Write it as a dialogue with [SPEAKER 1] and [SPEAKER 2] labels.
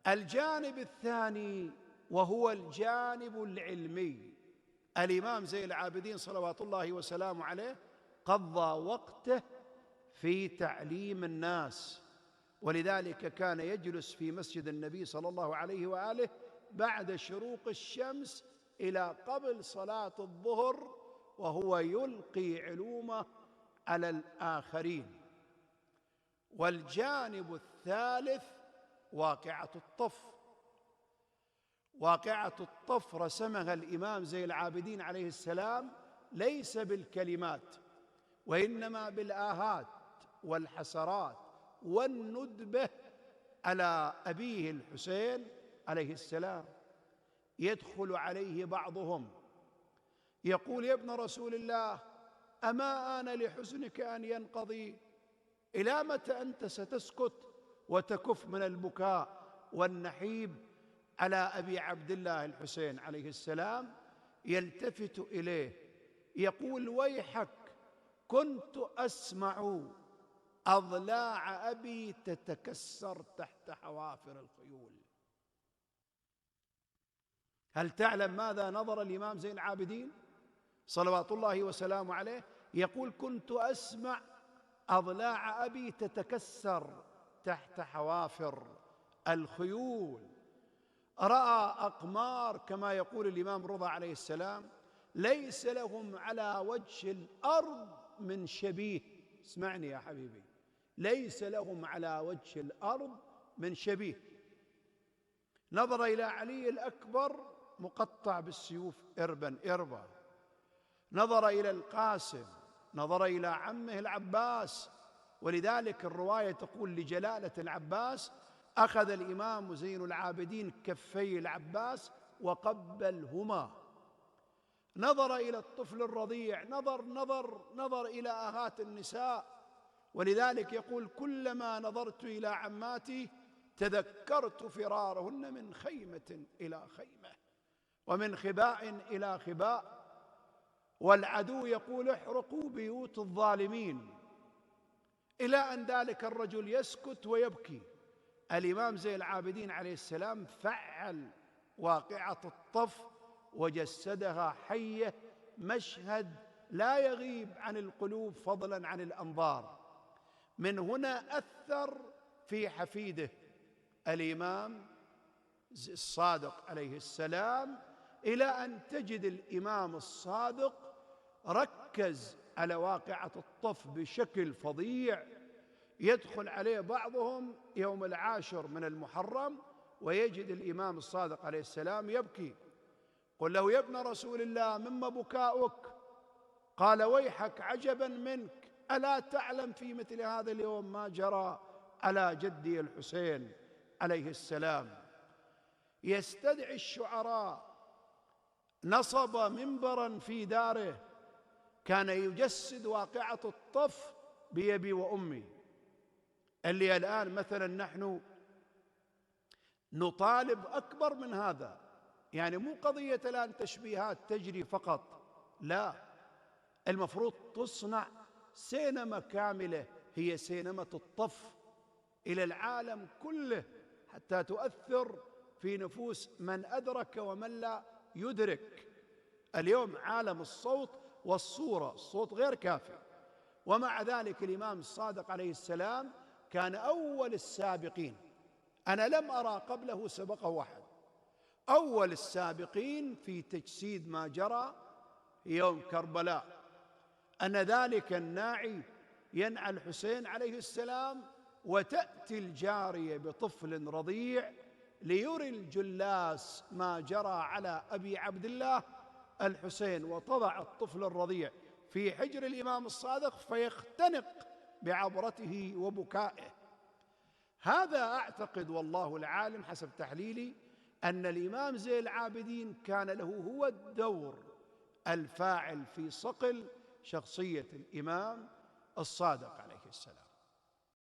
[SPEAKER 1] الجانب الثاني وهو الجانب العلمي، الإمام زين العابدين صلوات الله وسلامه عليه قضى وقته في تعليم الناس، ولذلك كان يجلس في مسجد النبي صلى الله عليه وآله بعد شروق الشمس إلى قبل صلاة الظهر وهو يلقي علومه على الآخرين. والجانب الثالث واقعة الطف. واقعة الطف رسمها الإمام زين العابدين عليه السلام ليس بالكلمات، وإنما بالآهات والحسرات والندبة على أبيه الحسين عليه السلام. يدخل عليه بعضهم يقول: يا ابن رسول الله، أما آن لحزنك أن ينقضي؟ إلى متى أنت ستسكت وتكف من البكاء والنحيب على أبي عبد الله الحسين عليه السلام؟ يلتفت إليه يقول: ويحك، كنت أسمع أضلاع أبي تتكسر تحت حوافر الخيول. هل تعلم ماذا نظر الإمام زين العابدين صلوات الله وسلامه عليه؟ يقول: كنت أسمع أضلاع أبي تتكسر تحت حوافر الخيول. رأى أقمار كما يقول الإمام رضا عليه السلام ليس لهم على وجه الأرض من شبيه. اسمعني يا حبيبي، ليس لهم على وجه الأرض من شبيه. نظر إلى علي الأكبر مقطع بالسيوف إربا إربا، نظر إلى القاسم، نظر إلى عمه العباس. ولذلك الرواية تقول لجلالة العباس: أخذ الإمام زين العابدين كفي العباس وقبلهما. نظر إلى الطفل الرضيع، نظر إلى آهات النساء. ولذلك يقول: كلما نظرت إلى عماتي تذكرت فرارهن من خيمة إلى خيمة ومن خباء إلى خباء، والعدو يقول: احرقوا بيوت الظالمين. إلى أن ذلك الرجل يسكت ويبكي. الإمام زين العابدين عليه السلام فعل واقعة الطف وجسدها حية، مشهد لا يغيب عن القلوب فضلا عن الأنظار. من هنا أثر في حفيده الإمام الصادق عليه السلام، إلى أن تجد الإمام الصادق ركز على واقعة الطف بشكل فظيع. يدخل عليه بعضهم يوم 10 من المحرم ويجد الإمام الصادق عليه السلام يبكي. قل له: يا ابن رسول الله، مما بكاؤك؟ قال: ويحك، عجبا منك، ألا تعلم في مثل هذا اليوم ما جرى على جدي الحسين عليه السلام؟ يستدعي الشعراء، نصب منبرا في داره كان يجسد واقعة الطف بأبي وأمي، اللي الآن مثلا نحن نطالب أكبر من هذا. يعني مو قضية الآن تشبيهات تجري فقط، لا، المفروض تصنع سينما كاملة، هي سينما الطف إلى العالم كله، حتى تؤثر في نفوس من أدرك ومن لا يدرك. اليوم عالم الصوت والصورة، الصوت غير كافي، ومع ذلك الإمام الصادق عليه السلام كان أول السابقين. أنا لم أرى قبله سبقه أحد. أول السابقين في تجسيد ما جرى يوم كربلاء، أن ذلك الناعي ينعى الحسين عليه السلام، وتأتي الجارية بطفل رضيع ليري الجلاس ما جرى على أبي عبد الله الحسين، وتضع الطفل الرضيع في حجر الإمام الصادق فيختنق بعبرته وبكائه. هذا أعتقد والله العالم حسب تحليلي أن الإمام زين العابدين كان له هو الدور الفاعل في صقل شخصية الإمام الصادق عليه السلام.